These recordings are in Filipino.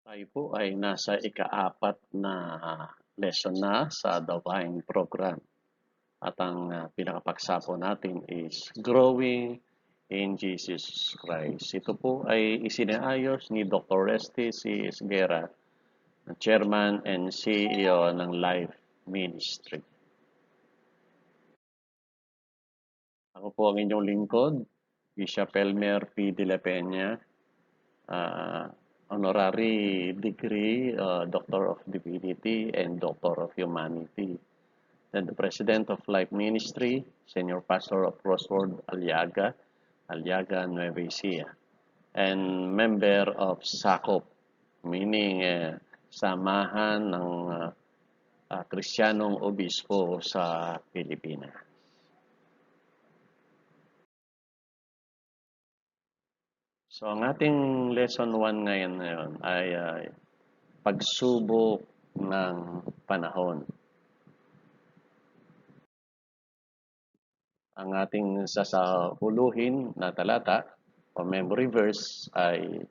Tayo po ay nasa ika-4 na lesson na sa Divine Program. At ang pinakapaksa po natin is Growing in Jesus Christ. Ito po ay isinaayos ni Dr. Resty C. Esguera, Chairman and CEO ng Life Ministry. Ako po ang inyong lingkod, Bishop Elmer P. De la Peña, honorary degree, Doctor of Divinity and Doctor of Humanity. And the President of Life Ministry, Senior Pastor of Crossword Aliaga, Nueva Ecija. And member of SACOP, meaning Samahan ng Kristiyanong Obispo sa Pilipinas. So ang ating lesson 1 ngayon ay pagsubok ng panahon. Ang ating sasahuluhin na talata o memory verse ay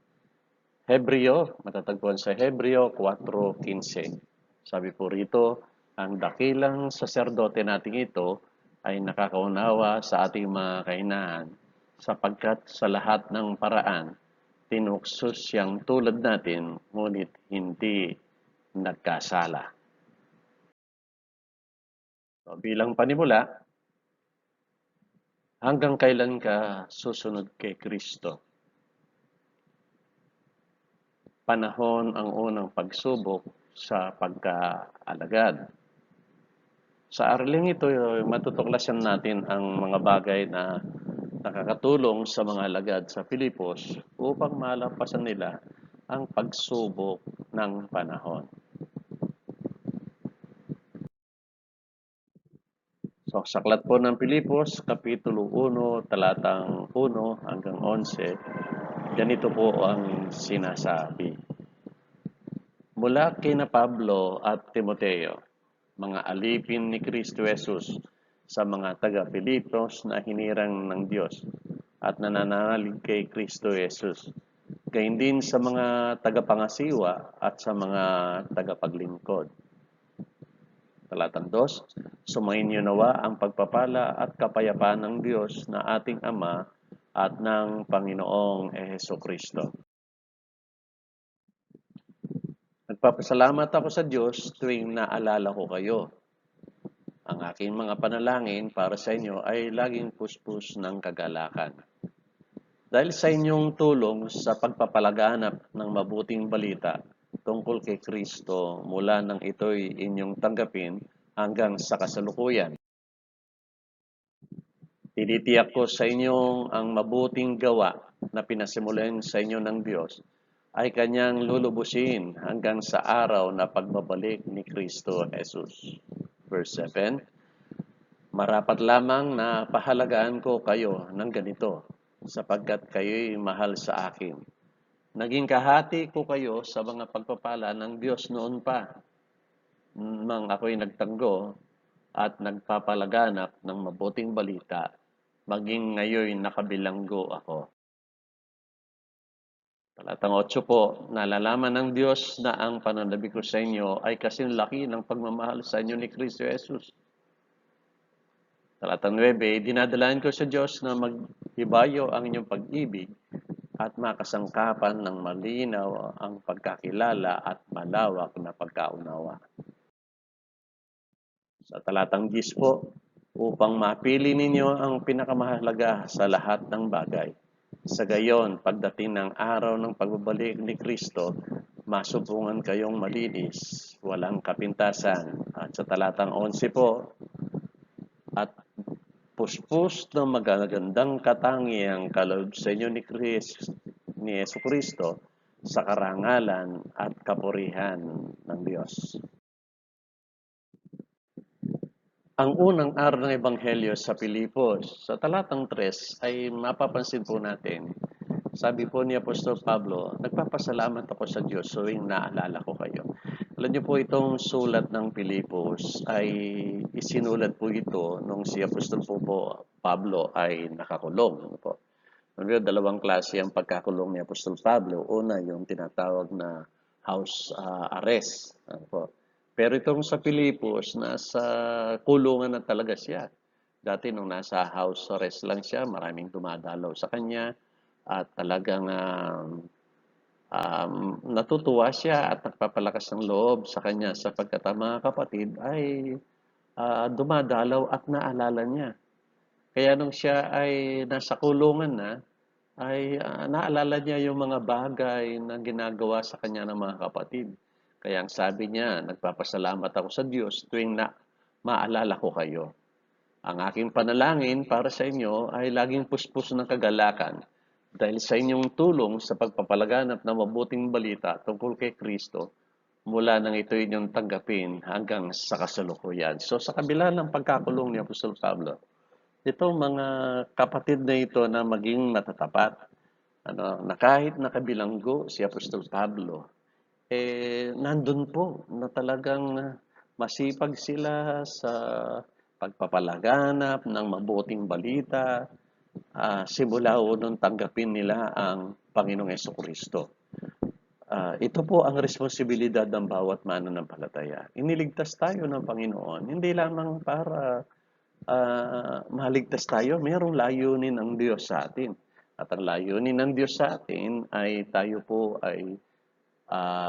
Hebreo, matatagpuan sa Hebreo 4:15. Sabi po rito, ang dakilang saserdote nating ito ay nakakaunawa sa ating mga kahinaan sapagkat sa lahat ng paraan tinuksos siyang tulad natin ngunit hindi nagkasala. So, bilang panimula, hanggang kailan ka susunod kay Kristo? Panahon ang unang pagsubok sa pagkaalagad. Sa araling ito, matutuklasan natin ang mga bagay na nakakatulong sa mga alagad sa Pilipos upang malampasan nila ang pagsubok ng panahon. So, sa aklat po ng Pilipos, Kapitulo 1, talatang 1 hanggang 11, ganito po ang sinasabi. Mula kina Pablo at Timoteo, mga alipin ni Kristo Jesus sa mga taga-Pilipos na hinirang ng Diyos at nananalig kay Kristo Jesus, gayon din sa mga tagapangasiwa at sa mga tagapaglingkod. Talatang 2, sumainyo nawa ang pagpapala at kapayapaan ng Diyos na ating Ama at ng Panginoong Kristo. Nagpapasalamat ako sa Diyos tuwing naalala ko kayo. Ang aking mga panalangin para sa inyo ay laging puspos ng kagalakan. Dahil sa inyong tulong sa pagpapalaganap ng mabuting balita tungkol kay Kristo mula nang ito'y inyong tanggapin hanggang sa kasalukuyan. Tinitiyak ko sa inyong ang mabuting gawa na pinasimulan sa inyo ng Diyos ay kanyang lulubusin hanggang sa araw na pagbabalik ni Kristo Jesus. Verse 7, marapat lamang na pahalagaan ko kayo ng ganito sapagkat kayo'y mahal sa akin. Naging kahati ko kayo sa mga pagpapala ng Diyos noon pa nang ako'y nagtanggo at nagpapalaganap ng mabuting balita, maging ngayon nakabilanggo ako. Talatang 8 po, nalalaman ng Diyos na ang pananabi ko sa inyo ay kasing laki ng pagmamahal sa inyo ni Kristo Jesus. Talatang 9, dinadalaan ko sa Diyos na maghibayo ang inyong pag-ibig at makasangkapan ng malinaw ang pagkakilala at malawak na pagkaunawa. Sa talatang 10 po, upang mapili ninyo ang pinakamahalaga sa lahat ng bagay. Sa gayon, pagdating ng araw ng pagbabalik ni Kristo, masubungan kayong malinis, walang kapintasan. At sa talatang 11 po, at puspos ng magagandang katangiang kaloob sa inyo ni Yesu Kristo sa karangalan at kapurihan ng Diyos. Ang unang araw ng Ebanghelyo sa Pilipos, sa talatang 3 ay mapapansin po natin, sabi po ni Apostol Pablo, nagpapasalamat ako sa Diyos tuwing naalala ko kayo. Alam niyo po itong sulat ng Pilipos ay isinulat po ito nung si Apostol po Pablo ay nakakulong. Ano po? Dalawang klase ang pagkakulong ni Apostol Pablo. Una, yung tinatawag na house arrest. Ano po. Pero itong sa Pilipos, nasa kulungan na talaga siya. Dati nung nasa house arrest lang siya, maraming dumadalaw sa kanya at talagang natutuwa siya at nagpapalakas ng loob sa kanya sapagkat ang mga kapatid ay dumadalaw at naalala niya. Kaya nung siya ay nasa kulungan na, ay naalala niya yung mga bagay na ginagawa sa kanya ng mga kapatid. Kaya ang sabi niya, nagpapasalamat ako sa Diyos tuwing na maalala ko kayo. Ang aking panalangin para sa inyo ay laging puspos ng kagalakan dahil sa inyong tulong sa pagpapalaganap ng mabuting balita tungkol kay Kristo mula nang ito inyong tanggapin hanggang sa kasalukuyan. So sa kabila ng pagkakulong ni Apostol Pablo, itong mga kapatid na ito na maging matatapat, na kahit nakabilanggo si Apostol Pablo, nandun po na talagang masipag sila sa pagpapalaganap ng mabuting balita, simula nung tanggapin nila ang Panginoong Kristo. Ito po ang responsibilidad ng bawat mananampalataya. Iniligtas tayo ng Panginoon, hindi lamang para maligtas tayo, mayroong layunin ng Diyos sa atin. At ang layunin ng Diyos sa atin ay tayo po ay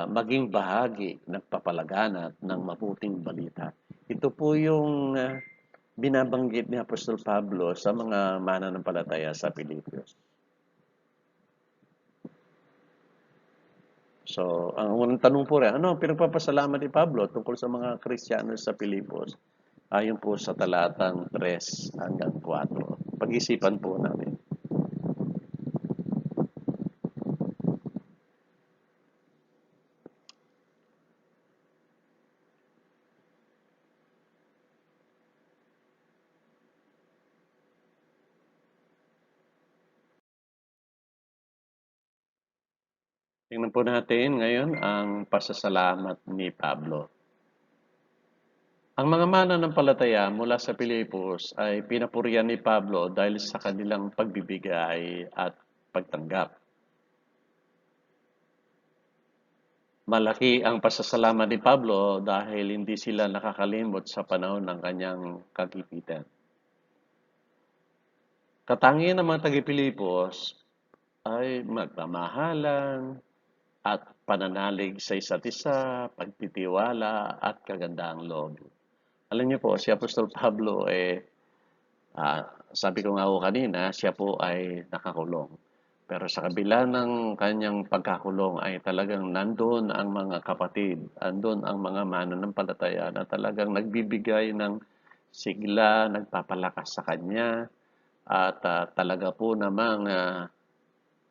maging bahagi, nagpapalaganap ng mabuting balita. Ito po yung binabanggit ni Apostol Pablo sa mga mananampalataya sa Pilipos. So, ang unang tanong po rin, ano ang pinagpapasalamat ni Pablo tungkol sa mga Kristiyano sa Pilipos? Ayon po sa talatang 3 hanggang 4. Pag-isipan po natin. Tingnan po natin ngayon ang pasasalamat ni Pablo. Ang mga mananampalataya mula sa Pilipos ay pinapurihan ni Pablo dahil sa kanilang pagbibigay at pagtanggap. Malaki ang pasasalamat ni Pablo dahil hindi sila nakakalimot sa panahon ng kanyang kagipitan. Katangian ng mga taga-Pilipos ay magmamahalan at pananalig sa isa't isa, pagtitiwala at kagandahang loob. Alam niyo po, si Apostol Pablo sabi ko nga po kanina, siya po ay nakakulong. Pero sa kabila ng kanyang pagkakulong ay talagang nandun ang mga kapatid, andun ang mga mananampalataya na talagang nagbibigay ng sigla, nagpapalakas sa kanya, at talaga po namang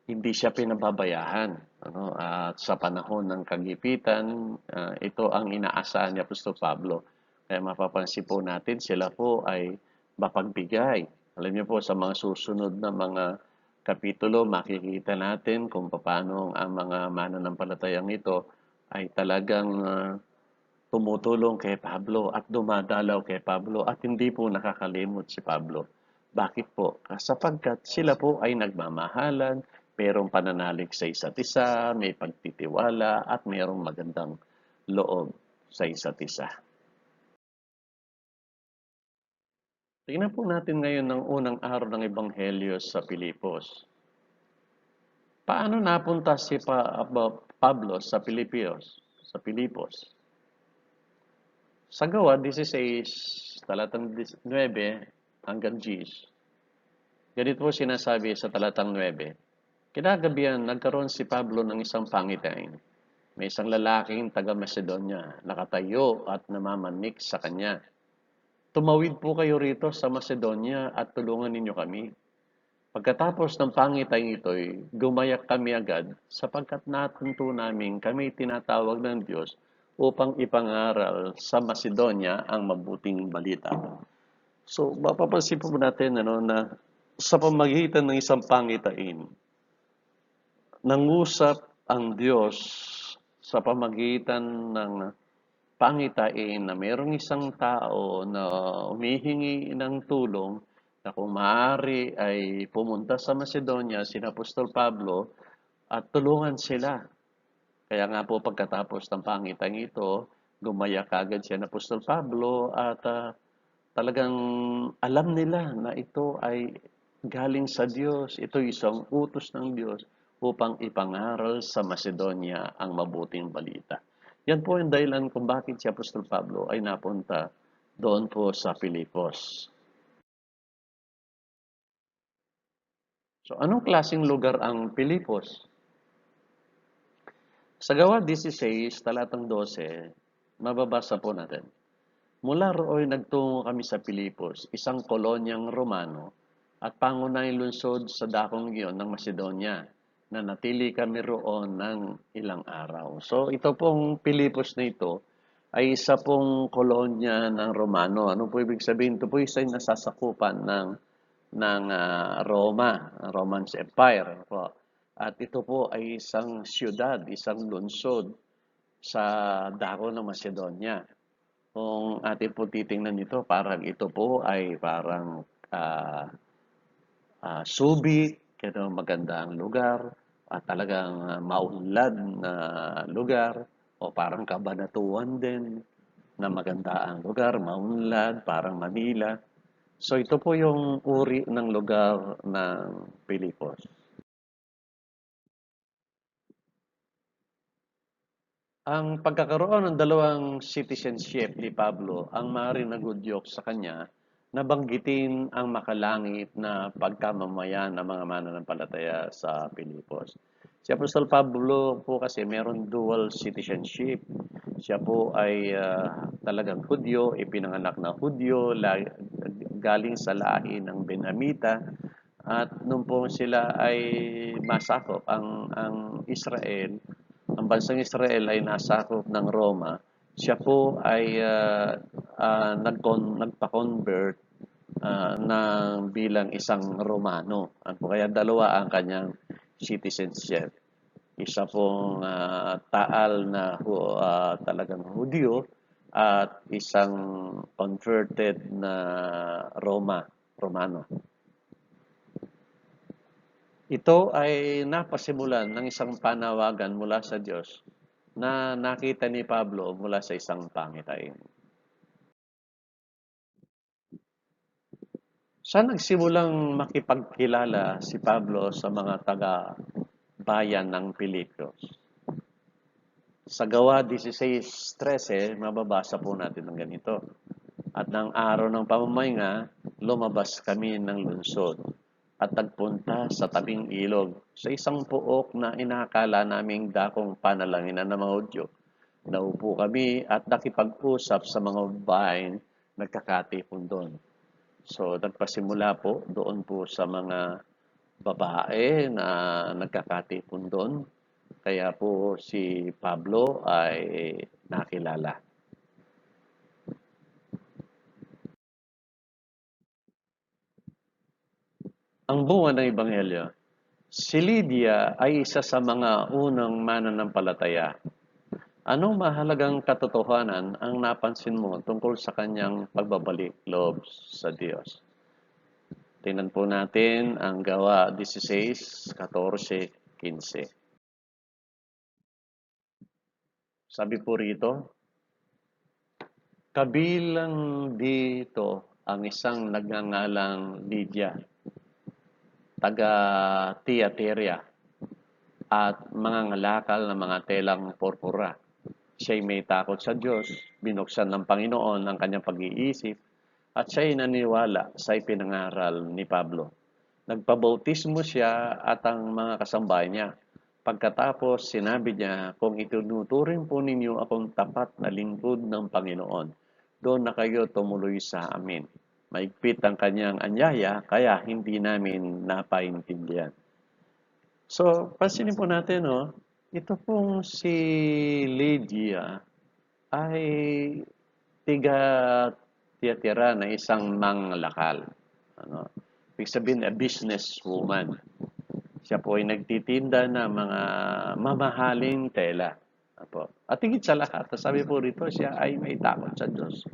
hindi siya pinababayaan. At sa panahon ng kagipitan, ito ang inaasahan ni Apostol Pablo. Kaya mapapansin po natin, sila po ay mapagbigay. Alam niyo po, sa mga susunod na mga kapitulo, makikita natin kung paano ang mga mananampalatayang ito ay talagang tumutulong kay Pablo at dumadalaw kay Pablo at hindi po nakakalimot si Pablo. Bakit po? Sapagkat sila po ay nagmamahalan, mayroong pananalig sa isa't isa, may pagtitiwala at mayroong magandang loob sa isa't isa. Tingnan po natin ngayon ang unang araw ng Ebanghelyo sa Pilipos. Paano napunta si Pablo sa Pilipos? Sa Gawa 16, talatang 9 hanggang 10. Ganito po sinasabi sa talatang 9. Kinagabihan, nagkaroon si Pablo ng isang pangitain. May isang lalaking taga-Macedonia, nakatayo at namamanik sa kanya. Tumawid po kayo rito sa Macedonia at tulungan ninyo kami. Pagkatapos ng pangitain ito'y gumayak kami agad sapagkat natunto namin kami tinatawag ng Diyos upang ipangaral sa Macedonia ang mabuting balita. So, mapapansin po natin na sa pamagitan ng isang pangitain, nangusap ang Diyos sa pamagitan ng pangitain na mayroong isang tao na humihingi ng tulong na kung maaari ay pumunta sa Macedonia, sina Apostol Pablo, at tulungan sila. Kaya nga po pagkatapos ng pangitan ito, gumaya kaagad siya ng Apostol Pablo at talagang alam nila na ito ay galing sa Diyos. Ito isang utos ng Diyos upang ipangaral sa Macedonia ang mabuting balita. Yan po yung dahilan kung bakit si Apostol Pablo ay napunta doon po sa Filipos. So, anong klaseng lugar ang Filipos? Sa Gawa 16, talatang 12, mababasa po natin. Mula rooy nagtungo kami sa Filipos, isang kolonyang Romano, at pangunahing lungsod sa dakong iyon ng Macedonia, na natili kami roon ng ilang araw. So ito pong Filipos na ito ay isa pong kolonya ng Romano. Ano po ibig sabihin? Ito po isa yung nasasakupan ng Roma, Roman Empire. Po. At ito po ay isang siyudad, isang lungsod sa dako ng Macedonia. Kung atin po titingnan ito, parang ito po ay parang Subic, magandang lugar, at talagang maunlad na lugar, o parang Cabanatuan din, na maganda ang lugar, maunlad, parang Manila. So ito po yung uri ng lugar ng Pilipos. Ang pagkakaroon ng dalawang citizenship ni Pablo ang maaaring nagudyok sa kanya na banggitin ang makalangit na pagkamamayan ng mga mananampalataya sa Pilipos. Si Apostol Pablo po kasi meron dual citizenship. Siya po ay talagang Hudyo, ipinanganak na Hudyo, galing sa lahi ng Benamita, at nung po sila ay masakop ang Israel, ang bansang Israel ay nasakop ng Roma, siya po ay nagpa-convert bilang isang Romano. Kaya dalawa ang kanyang citizenship. Isa pong taal na talagang Hudyo at isang converted na Romano. Ito ay napasimulan ng isang panawagan mula sa Diyos na nakita ni Pablo mula sa isang pangitain. Saan nagsimulang makipagkilala si Pablo sa mga taga-bayan ng Pilipos? Sa Gawa 16:13, mababasa po natin ng ganito. At ng araw ng pamamahinga, lumabas kami ng lungsod at nagpunta sa tabing ilog sa isang puok na inakala naming dakong panalanginan ng mga Hudyo. Naupo kami at nakipag-usap sa mga babaeng nagkakatipon doon. So, nagpasimula po doon po sa mga babae na nagkakatipon doon. Kaya po si Pablo ay nakilala. Ang bunga ng Ebanghelyo. Si Lydia ay isa sa mga unang mananampalataya. Anong mahalagang katotohanan ang napansin mo tungkol sa kanyang pagbabalik loob sa Diyos? Tingnan po natin ang Gawa 16, 14, 15. Sabi po rito, kabilang dito ang isang nagngangalang Lydia, taga Thyatira, at mga ngalakal na mga telang purpura. Siya'y may takot sa Diyos, binuksan ng Panginoon ang kanyang pag-iisip, at siya'y naniwala sa ipinangaral ni Pablo. Nagpabautismo siya at ang mga kasambahay niya. Pagkatapos, sinabi niya, kung itunuturing po ninyo akong tapat na lingkod ng Panginoon, doon na kayo tumuloy sa amin. Maigpit ang kanyang anyaya, kaya hindi namin napaintindihan. So, pansinin po natin, ito pong si Lydia ay tiga Thyatira na isang manglakal. Ibig sabihin, a businesswoman. Siya po ay nagtitinda ng mga mamahaling tela. At higit sa lahat, sabi po rito, siya ay may takot sa Diyos.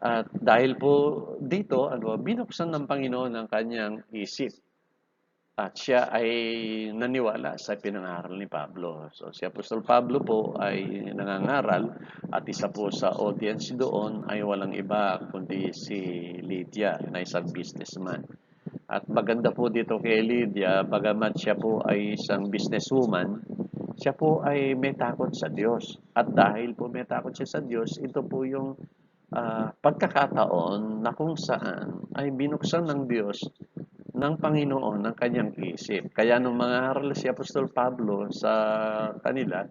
At dahil po dito, binuksan ng Panginoon ang kanyang isip. at siya ay naniwala sa pinangaral ni Pablo. So si Apostol Pablo po ay nangangaral at isa po sa audience doon ay walang iba kundi si Lydia na isang businessman. At maganda po dito kay Lydia, bagamat siya po ay isang businesswoman, siya po ay may takot sa Diyos. At dahil po may takot siya sa Diyos, ito po yung pagkakataon na kung saan ay binuksan ng Diyos ng Panginoon ng kanyang isip. Kaya nung mga haral si Apostol Pablo sa kanila,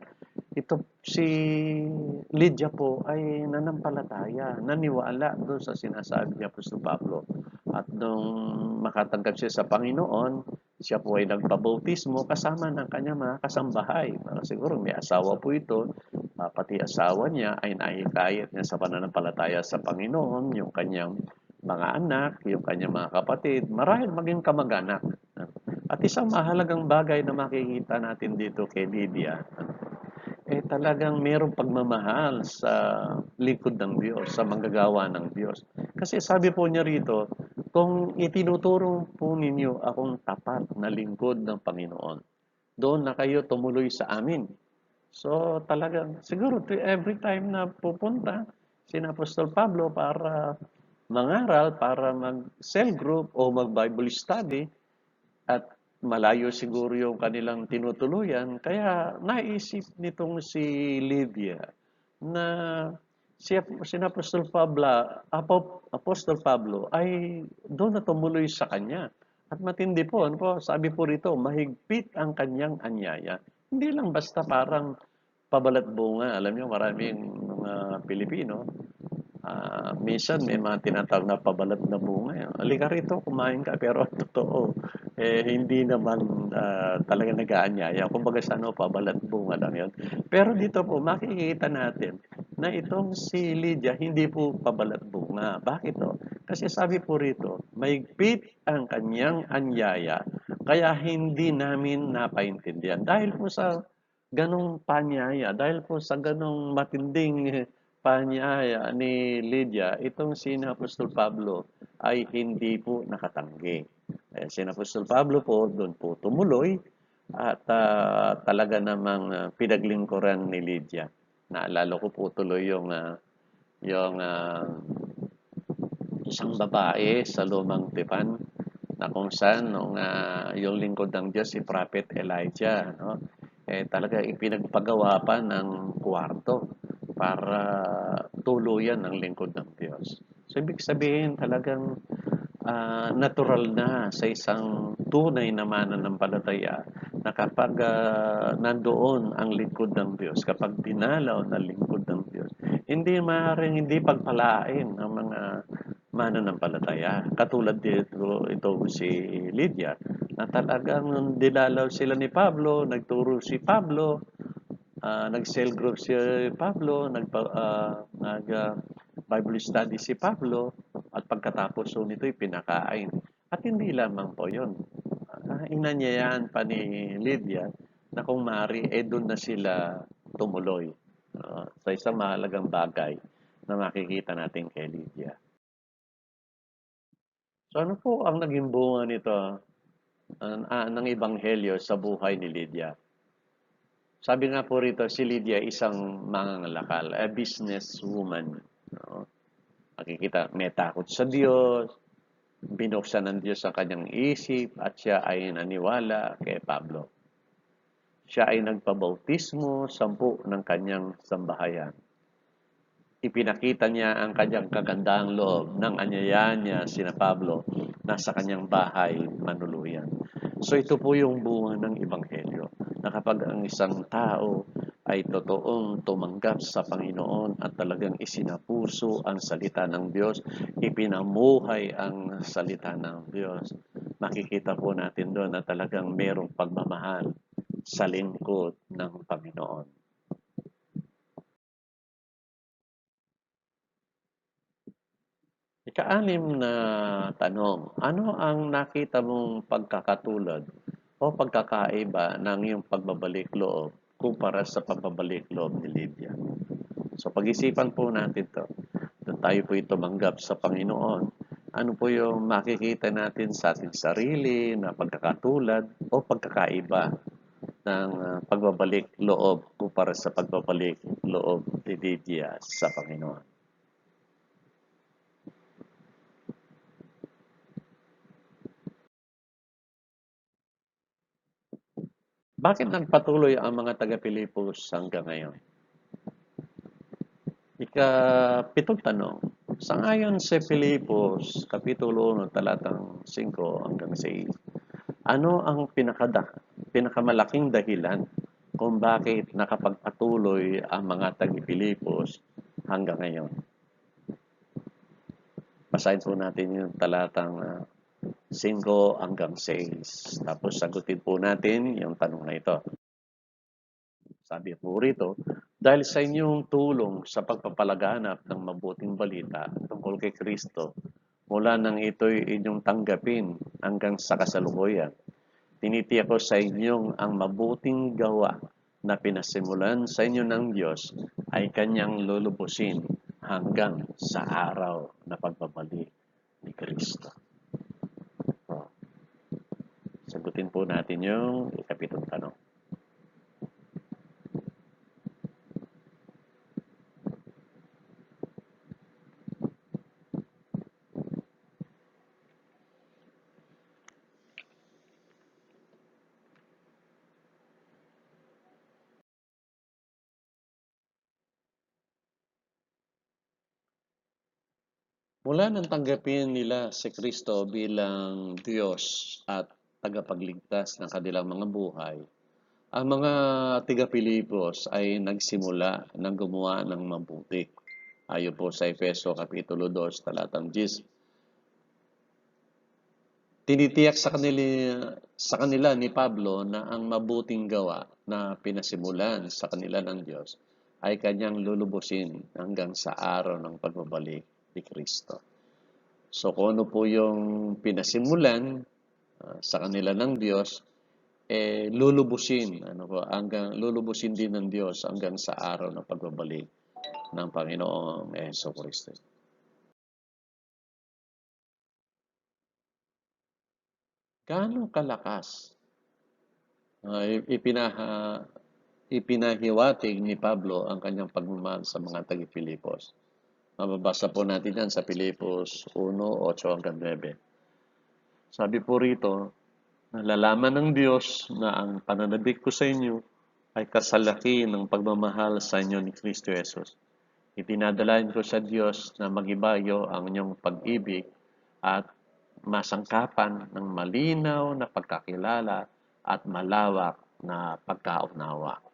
ito si Lydia po ay nanampalataya, naniwala doon sa sinasabi ni Apostol Pablo. At nung makatanggap siya sa Panginoon, siya po ay nagpabautismo kasama ng kanyang mga kasambahay. Siguro may asawa po ito, pati asawa niya ay nahikayat niya sa pananampalataya sa Panginoon, yung kanyang mga anak, yung kanyang mga kapatid, marahil maging kamag-anak. At isang mahalagang bagay na makikita natin dito kay Lydia, talagang mayroong pagmamahal sa lingkod ng Diyos, sa manggagawa ng Diyos. Kasi sabi po niya rito, kung itinuturo po ninyo akong tapat na lingkod ng Panginoon, doon na kayo tumuloy sa amin. So talagang siguro every time na pupunta si Apostol Pablo para mangaral, para mag-cell group o mag-Bible study, at malayo siguro yung kanilang tinutuluyan, kaya naisip nitong si Lydia na si Apostol Pablo, Apostol Pablo ay doon na tumuloy sa kanya. At matindi po, ano po, sabi po rito, mahigpit ang kanyang anyaya. Hindi lang basta parang pabalat bunga. Alam niyo, maraming mga Pilipino, minsan may mga tinatawag na pabalat na bunga. Halika rito, kumain ka. Pero totoo, hindi naman talaga nag-aanyaya. Kumbaga sa ano, pabalat bunga lang yun. Pero dito po, makikita natin na itong si Lydia, hindi po pabalat bunga. Bakit to? Kasi sabi po rito, maigpit ang kanyang anyaya, kaya hindi namin napaintindihan. Dahil po sa ganong panyaya, dahil po sa ganong matinding panyaya ni Lydia, itong si Apostol Pablo ay hindi po nakatanggi. Si Apostol Pablo po doon po tumuloy at talaga namang pinaglingkuran ni Lydia. Naalala ko po tuloy yung isang babae sa lumang tipan na kung saan nung yung lingkod ng Diyos si Prophet Elijah, no? Talaga ipinagpagawa pa ng kwarto para tuluyan ng lingkod ng Diyos. So ibig sabihin talagang natural na sa isang tunay na mananampalataya na kapag nandoon ang lingkod ng Diyos, kapag dinalaw ng lingkod ng Diyos, hindi maaaring hindi pagpalain ang mga mananampalataya. Katulad dito ito si Lydia, na talagang dinalaw sila ni Pablo, nagturo si Pablo, nag-cell group si Pablo, Bible study si Pablo, at pagkatapos nito'y pinakain. At hindi lamang po yun. Inanyayahan pa ni Lydia na kung maaari, doon na sila tumuloy. Sa isang mahalagang bagay na makikita natin kay Lydia. So ano po ang naging bunga nito ng Ebanghelyo sa buhay ni Lydia? Sabi nga po rito, si Lydia isang mangangalakal, a businesswoman. No? Makikita, may takot sa Diyos, binuksan ng Diyos ang kanyang isip, at siya ay naniwala kay Pablo. Siya ay nagpabautismo, 10 ng kanyang sambahayan. Ipinakita niya ang kanyang kagandahang loob ng anyayaan niya sina Pablo nasa kanyang bahay manuluyan. So ito po yung bunga ng Ebanghelyo, na kapag ang isang tao ay totoong tumanggap sa Panginoon at talagang isinapuso ang salita ng Diyos, ipinamuhay ang salita ng Diyos, makikita po natin doon na talagang merong pagmamahal sa lingkod ng Panginoon. Ika-anim na tanong, ano ang nakita mong pagkakatulad o pagkakaiba ng iyong pagbabalik loob kumpara sa pagbabalik loob ni Lydia? So pag-isipan po natin to. Doon tayo po tumanggap sa Panginoon. ano po yung makikita natin sa ating sarili na pagkakatulad o pagkakaiba ng pagbabalik loob kumpara sa pagbabalik loob ni Lydia sa Panginoon. Bakit nagpatuloy ang mga taga-Pilipos hanggang ngayon? Ikapitong tanong. Sangayon sa Filipos, Kapitulo 1, talatang 5 hanggang 6, ano ang pinakamalaking dahilan kung bakit nakapagpatuloy ang mga taga-Pilipos hanggang ngayon? Basahin po natin yung talatang 5 hanggang 6. Tapos sagutin po natin yung tanong na ito. Sabi po rito, dahil sa inyong tulong sa pagpapalaganap ng mabuting balita tungkol kay Kristo, mula nang ito'y inyong tanggapin hanggang sa kasalukuyan, tinitiyak ko sa inyong ang mabuting gawa na pinasimulan sa inyo ng Diyos ay kanyang lulubusin hanggang sa araw na pagbabalik ni Kristo. So, sagutin po natin yung ikapitong tanong. Mula nang tanggapin nila si Kristo bilang Diyos at tagapagligtas ng kanilang mga buhay, ang mga tiga-Pilipos ay nagsimula ng gumawa ng mabuti. Ayon po sa Efeso Kapitulo 2, talatang 10. Tinitiyak sa kanila ni Pablo na ang mabuting gawa na pinasimulan sa kanila ng Diyos ay kanyang lulubusin hanggang sa araw ng pagbabalik ni Kristo. So kung ano po yung pinasimulan sa kanila ng Diyos, lulubusin din ng Diyos hanggang sa araw ng pagbabalik ng Panginoong Jesucristo. Gaano kalakas ipinahiwatig ni Pablo ang kanyang pagmamahal sa mga taga-Pilipos? Mababasa po natin yan sa Pilipos 1:8 hanggang 9. Sabi po rito, nalalaman ng Diyos na ang pananabik ko sa inyo ay kasalaki ng pagmamahal sa inyo ni Kristo Jesus. Ipinadalain ko sa Diyos na magibayo ang inyong pag-ibig at masangkapan ng malinaw na pagkakilala at malawak na pagkaunawa.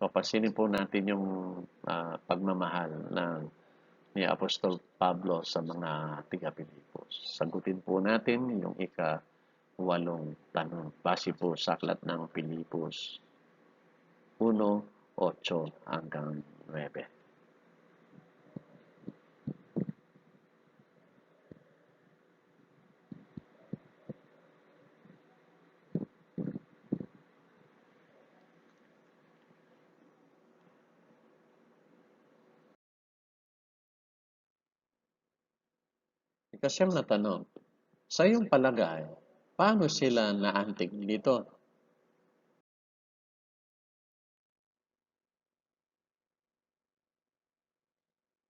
So, pansinin po natin yung pagmamahal ni Apostol Pablo sa mga tiga-Pilipos. Sagutin po natin yung ika-8 tanong. Base po sa aklat ng Pilipos 1:8 hanggang 9. Ikasyam na tanong, sa iyong palagay, paano sila naantig dito?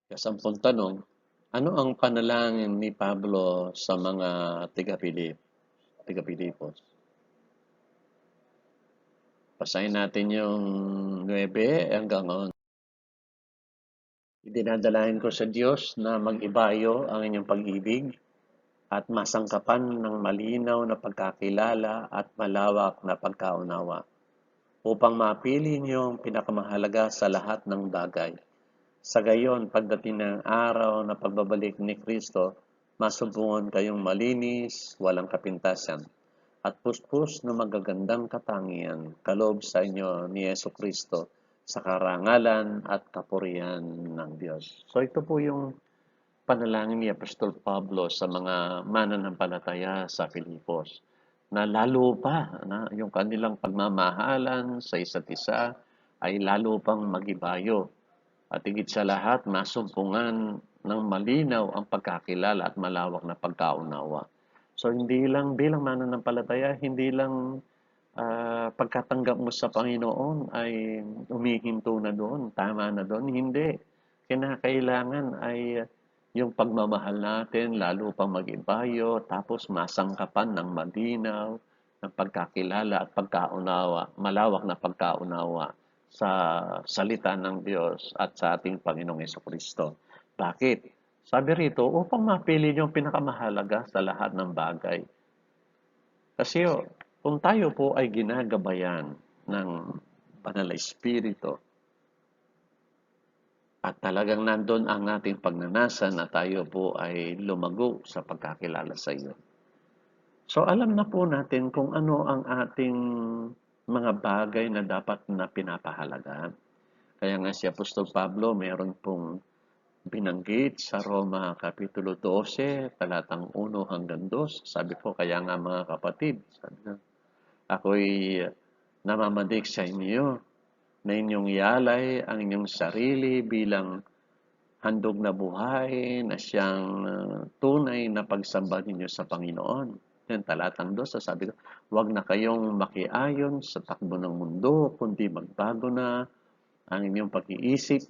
Ikasampung tanong, ano ang panalangin ni Pablo sa mga tiga-Pilipos? Basahin natin yung 9 hanggang 11. Idinadalahin ko sa Diyos na mag-ibayo ang inyong pag-ibig at masangkapan ng malinaw na pagkakilala at malawak na pagkaunawa upang mapili niyo ang pinakamahalaga sa lahat ng bagay. Sa gayon, pagdating ng araw na pagbabalik ni Kristo, masubukan kayong malinis, walang kapintasan, at puspos na magagandang katangian, kaloob sa inyo ni Yesu Kristo, sa karangalan at kapurihan ng Diyos. So ito po yung panalangin ni Apostol Pablo sa mga mananampalataya sa Filipos, na lalo pa na yung kanilang pagmamahalan sa isa't isa ay lalo pang magibayo. At higit sa lahat, masumpungan ng malinaw ang pagkakilala at malawak na pagkaunawa. So hindi lang bilang mananampalataya, hindi lang pagkatanggap mo sa Panginoon ay umihinto na doon, tama na doon. Hindi. Kinakailangan ay yung pagmamahal natin, lalo pang mag-ibayo, tapos masangkapan ng malinaw, ng pagkakilala at pagkaunawa, malawak na pagkaunawa sa salita ng Diyos at sa ating Panginoong Kristo. Bakit? Sabi rito, upang mapili niyo ang pinakamahalaga sa lahat ng bagay. Kasi kung tayo po ay ginagabayan ng Banal na Espiritu at talagang nandun ang ating pagnanasa na tayo po ay lumago sa pagkakilala sa iyo. So alam na po natin kung ano ang ating mga bagay na dapat na pinapahalagahan. Kaya nga si Apostol Pablo mayroon pong binanggit sa Roma Kapitulo 12, talatang 1 hanggang 2. Sabi po, kaya nga mga kapatid, sabi na, ako'y namamadik sa inyo na inyong ialay ang inyong sarili bilang handog na buhay na siyang tunay na pagsamba ninyo sa Panginoon. Yan, talatang 2, sabi ko, huwag na kayong makiayon sa takbo ng mundo, kundi magbago na ang inyong pag-iisip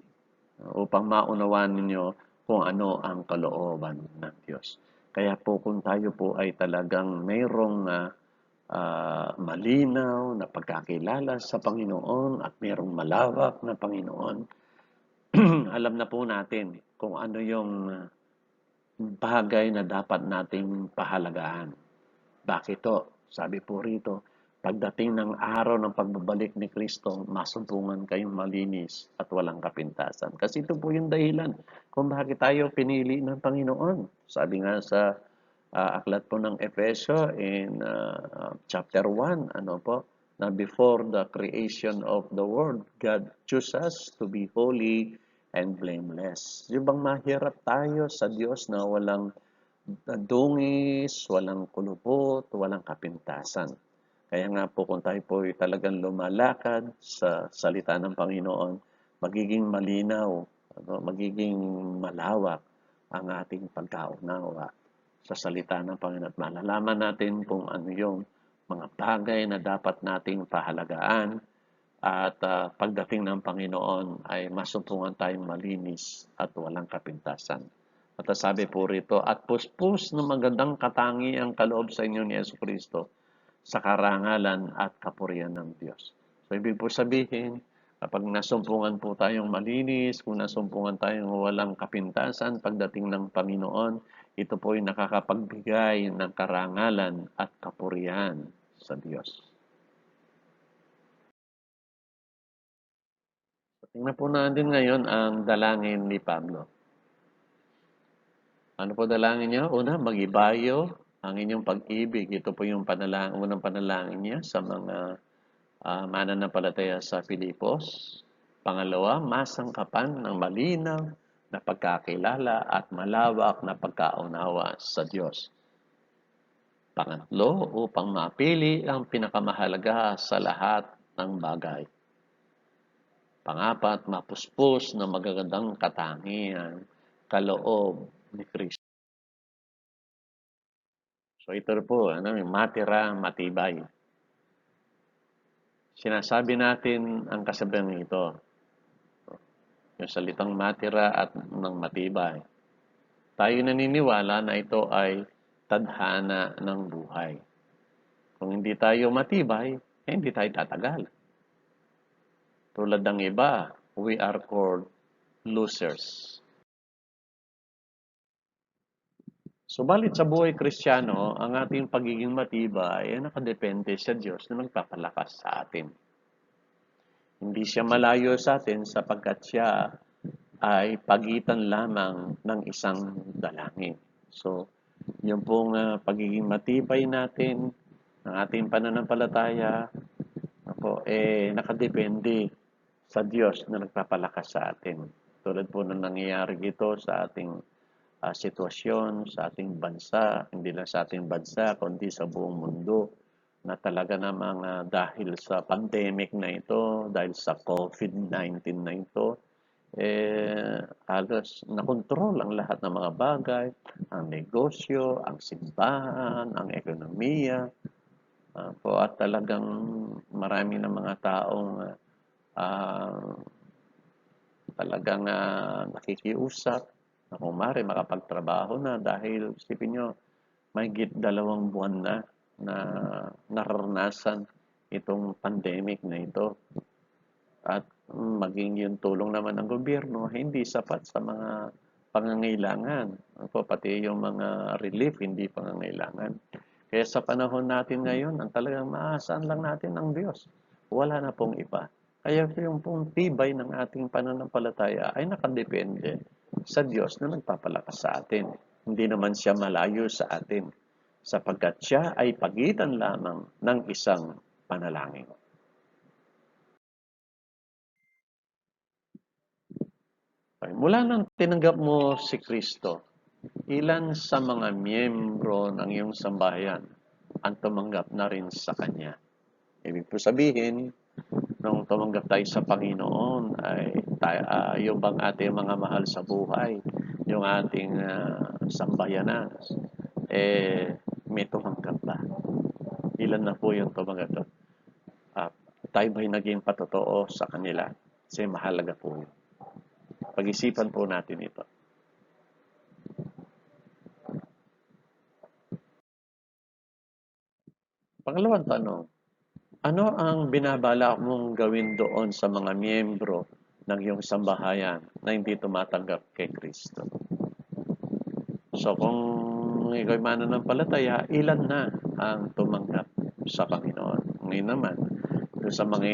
upang maunawaan ninyo kung ano ang kalooban ng Diyos. Kaya po kung tayo po ay talagang mayroong malinaw na pagkakilala sa Panginoon at mayroong malawak na Panginoon, alam na po natin kung ano yung bagay na dapat nating pahalagahan. Bakit to? Sabi po rito, pagdating ng araw ng pagbabalik ni Kristo, masumpungan kayong malinis at walang kapintasan. Kasi ito po yung dahilan kung bakit tayo pinili ng Panginoon. Sabi nga sa aklat po ng Efeso in chapter 1, ano po, na before the creation of the world, God chose us to be holy and blameless. Yung bang mahirap tayo sa Diyos na walang dungis, walang kulubot, walang kapintasan. Kaya nga po kung tayo po ay talagang lumalakad sa salita ng Panginoon, magiging malinaw, magiging malawak ang ating pagkaunawa sa salita ng Panginoon. At malalaman natin kung ano yung mga bagay na dapat nating pahalagaan at pagdating ng Panginoon ay masumpungan tayong malinis at walang kapintasan. At sabi po rito, at puspos ng magandang katangi ang kaloob sa inyo ni Yesu Kristo sa karangalan at kapurihan ng Diyos. So, ibig po sabihin, kapag nasumpungan po tayong malinis, kung nasumpungan tayong walang kapintasan pagdating ng Panginoon, ito po ay nakakapagbigay ng karangalan at kapurihan sa Diyos. Tingnan po natin ngayon ang dalangin ni Pablo. Ano po dalangin niya? Una, mag-ibayo ang inyong pag-ibig. Ito po yung unang panalangin niya sa mga mananampalataya sa Pilipos. Pangalawa, masangkapan ng malinaw na pagkakilala at malawak na pagkaunawa sa Diyos. Pangatlo, upang mapili ang pinakamahalaga sa lahat ng bagay. Pangapat, mapuspos ng magagandang katangian, kaloob ni Kristo. So ito po, matira, matibay. Sinasabi natin ang kasabihan ito, yung salitang matira at ng matibay. Tayo naniniwala na ito ay tadhana ng buhay. Kung hindi tayo matibay, hindi tayo tatagal. Tulad ng iba, we are called losers. Subalit sa buhay Kristiyano, ang ating pagiging matibay ay nakadepende sa Diyos na nagpapalakas sa atin. Hindi siya malayo sa atin sapagkat siya ay pagitan lamang ng isang dalangin. So, yung pong pagiging matibay natin, ng ating pananampalataya, nakadepende sa Diyos na nagpapalakas sa atin. Tulad po na nangyayari ito sa ating sitwasyon, sa ating bansa, hindi lang sa ating bansa, kundi sa buong mundo, na talaga namang dahil sa pandemic na ito, dahil sa COVID-19 na ito, halos nakontrol ang lahat ng mga bagay, ang negosyo, ang simbahan, ang ekonomiya, po at talagang marami ng mga taong ah, talagang nakikiusap na kung maaari makapagtrabaho na dahil isipin nyo, mahigit 2 buwan na nararanasan itong pandemic na ito. At maging yung tulong naman ng gobyerno hindi sapat sa mga pangangailangan. Pati yung mga relief hindi pangangailangan. Kaya sa panahon natin ngayon, ang talagang maaasahan lang natin ang Diyos. Wala na pong iba. Kaya yung pong tibay ng ating pananampalataya ay nakadepende sa Diyos na nagpapalakas sa atin. Hindi naman siya malayo sa atin sapagkat siya ay pagitan lamang ng isang panalangin. Mula nang tinanggap mo si Kristo, ilan sa mga miyembro ng iyong sambahayan ang tumanggap na rin sa Kanya? Ibig po sabihin, nung tumanggap tayo sa Panginoon, ay yung bang ating mga mahal sa buhay, yung ating sambayanan, may tumanggap ba? Ilan na po yung tumanggap? Uh, Tayo ba'y naging patotoo sa kanila? Kasi mahalaga po yun. Pag-isipan po natin ito. Pangalawang tanong, ano ang binabalak mong gawin doon sa mga miyembro ng iyong sambahayan na hindi tumatanggap kay Kristo? So kung ikaw ay mananampalataya, ilan na ang tumanggap sa Panginoon? Ngayon naman, sa mga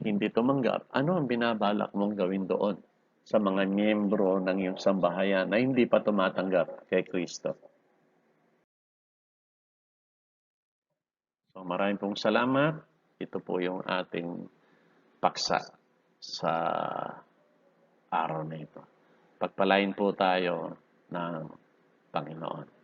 hindi tumanggap, ano ang binabalak mong gawin doon sa mga miyembro ng iyong sambahayan na hindi pa tumatanggap kay Kristo? So maraming pong salamat. Ito po yung ating paksa sa araw na ito. Pagpalain po tayo ng Panginoon.